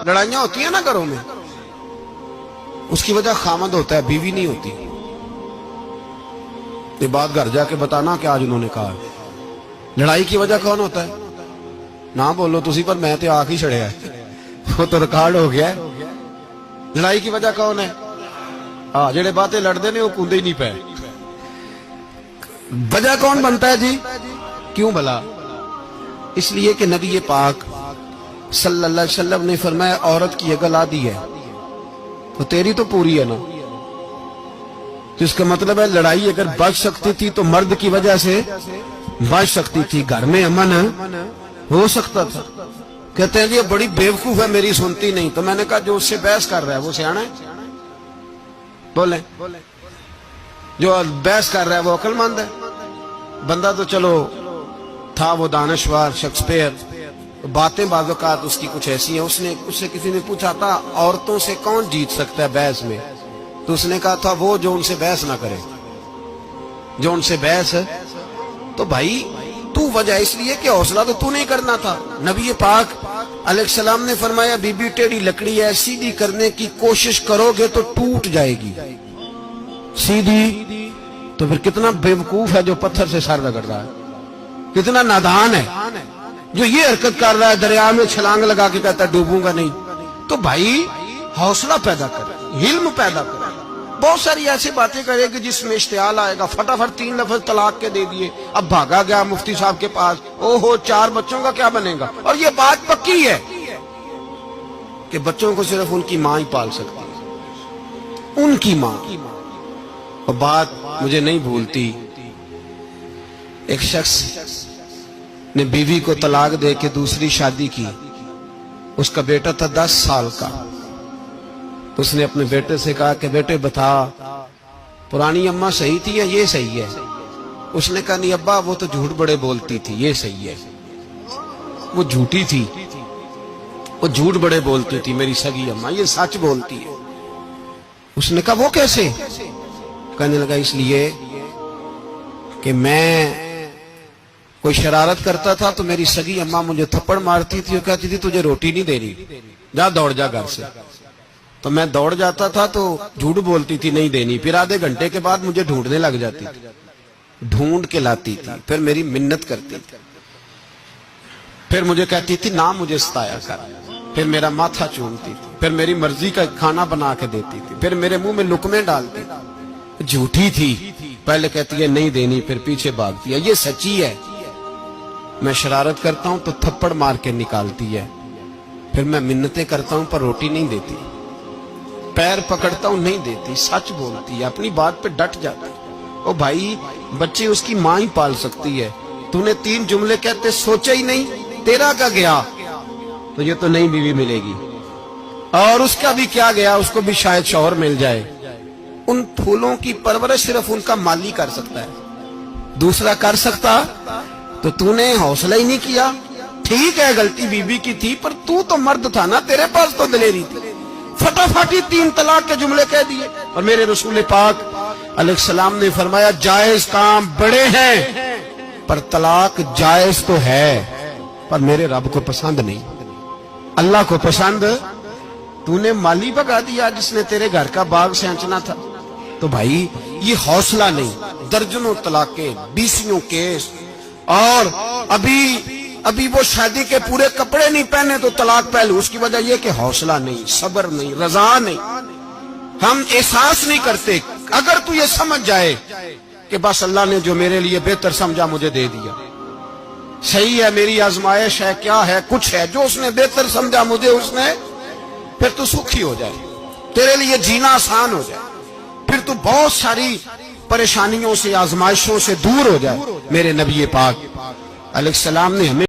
لڑائیاں ہوتی ہیں نا گھروں میں، اس کی وجہ خامد ہوتا ہے، بیوی نہیں ہوتی. یہ بات گھر جا کے بتانا کہ آج انہوں نے کہا. لڑائی کی وجہ کون ہوتا ہے؟ نہ بولو تسی، پر میں تے آ کے چھڑیا ہے، وہ تو ریکارڈ ہو گیا ہے. لڑائی کی وجہ کون ہے؟ جڑے باتیں لڑتے ہیں وہ کندے ہی نہیں پے. وجہ کون بنتا ہے جی؟ کیوں بھلا؟ اس لیے کہ نبی پاک صلی اللہ علیہ وسلم نے فرمایا عورت کی اگر آدھی ہے تو تیری تو پوری ہے نا. جس کا مطلب ہے لڑائی اگر بچ سکتی تھی تو مرد کی وجہ سے بچ سکتی تھی، گھر میں امن ہو سکتا تھا. کہتے ہیں یہ بڑی بیوقوف ہے، میری سنتی نہیں. تو میں نے کہا جو اس سے بحث کر رہا ہے وہ سیانا ہے؟ بولیں. جو بحث کر رہا ہے وہ عقل مند ہے؟ بندہ تو چلو تھا وہ دانشور شیکسپیئر، باتیں بعض اوقات اس کی کچھ ایسی ہیں. اس سے کسی نے پوچھا تھا عورتوں سے کون جیت سکتا ہے بحث میں، تو اس نے کہا تھا وہ جو ان سے بحث نہ کرے، جو ان سے بحث. تو بھائی تو وجہ اس لیے کہ حوصلہ تو نہیں کرنا تھا. نبی پاک علیہ السلام نے فرمایا بی بی ٹیڑھی لکڑی ہے، سیدھی کرنے کی کوشش کرو گے تو ٹوٹ جائے گی. سیدھی تو پھر کتنا بیوقوف ہے جو پتھر سے سر رگڑ رہا ہے، کتنا نادان ہے جو یہ حرکت کر رہا ہے، دریا میں چھلانگ لگا کے کہتا ہے ڈوبوں گا نہیں. تو بھائی حوصلہ پیدا کرے، علم پیدا کرے. بہت ساری ایسی باتیں کرے کہ جس میں اشتعال آئے گا، فٹافٹ 3 لفظ طلاق کے دے دیے، اب بھاگا گیا مفتی صاحب کے پاس، او ہو 4 بچوں کا کیا بنے گا. اور یہ بات پکی ہے کہ بچوں کو صرف ان کی ماں ہی پال سکتی ہے، ان کی ماں. اور بات مجھے نہیں بھولتی، ایک شخص نے بیوی کو طلاق دے کے دوسری شادی کی. اس کا بیٹا تھا 10 سال کا. اس نے اپنے بیٹے سے کہا کہ بیٹے بتا پرانی اماں صحیح تھی یا یہ صحیح ہے؟ اس نے کہا نہیں ابا وہ تو جھوٹ بڑے بولتی تھی، یہ صحیح ہے. وہ جھوٹی تھی، وہ جھوٹ بڑے بولتی تھی میری سگی اماں، یہ سچ بولتی ہے. اس نے کہا وہ کیسے؟ کہنے لگا اس لیے کہ میں کوئی شرارت کرتا تھا تو میری سگی اماں مجھے تھپڑ مارتی تھی اور کہتی تھی تجھے روٹی نہیں دے رہی، جا دوڑ جا گھر سے. تو میں دوڑ جاتا تھا تو جھوٹ بولتی تھی نہیں دینی، پھر آدھے گھنٹے کے بعد مجھے ڈھونڈنے لگ جاتی تھی، ڈھونڈ کے لاتی تھی، پھر میری منت کرتی تھی، پھر مجھے کہتی تھی نہ مجھے ستایا کر، پھر میرا ماتھا چومتی تھی، پھر میری مرضی کا کھانا بنا کے دیتی تھی، پھر میرے منہ میں لقمے ڈالتی تھی. جھوٹی تھی، پہلے کہتی ہے نہیں دینی پھر پیچھے بھاگتی ہے. یہ سچی ہے. میں شرارت کرتا ہوں تو تھپڑ مار کے نکالتی ہے، پھر میں منتیں کرتا ہوں پر روٹی نہیں دیتی، پیر پکڑتا ہوں نہیں دیتی. سچ بولتی ہے، اپنی بات پہ ڈٹ جاتی. او بھائی بچے اس کی ماں ہی پال سکتی ہے. تو نے 3 جملے کہتے سوچا ہی نہیں، تیرا کا گیا تو یہ تو نئی بیوی ملے گی، اور اس کا بھی کیا گیا، اس کو بھی شاید شوہر مل جائے. ان پھولوں کی پرورش صرف ان کا مالی کر سکتا ہے، دوسرا کر سکتا. تو نے حوصلہ ہی نہیں کیا. ٹھیک ہے غلطی بیوی کی تھی پر تو مرد تھا نا، تیرے پاس تو دلیری تھی. فٹافٹ 3 طلاق کے جملے کہہ دیے. اور میرے رسول پاک علیہ السلام نے فرمایا جائز کام بڑے ہیں پر طلاق جائز تو ہے پر میرے رب کو پسند نہیں، اللہ کو پسند. تو نے مالی بگا دیا جس نے تیرے گھر کا باغ سینچنا تھا. تو بھائی یہ حوصلہ نہیں. درجنوں طلاقیں، 20 کیس، اور ابھی وہ شادی کے پورے کپڑے نہیں پہنے تو طلاق پہلو. اس کی وجہ یہ کہ حوصلہ نہیں، صبر نہیں، رضا نہیں. ہم احساس نہیں کرتے. اگر تو یہ سمجھ جائے کہ بس اللہ نے جو میرے لیے بہتر سمجھا مجھے دے دیا، صحیح ہے میری آزمائش ہے، کیا ہے کچھ ہے، جو اس نے بہتر سمجھا مجھے اس نے، پھر تو سکھی ہو جائے، تیرے لیے جینا آسان ہو جائے، پھر تو بہت ساری پریشانیوں سے آزمائشوں سے دور ہو جائے. میرے نبی پاک علیہ السلام نے ہمیں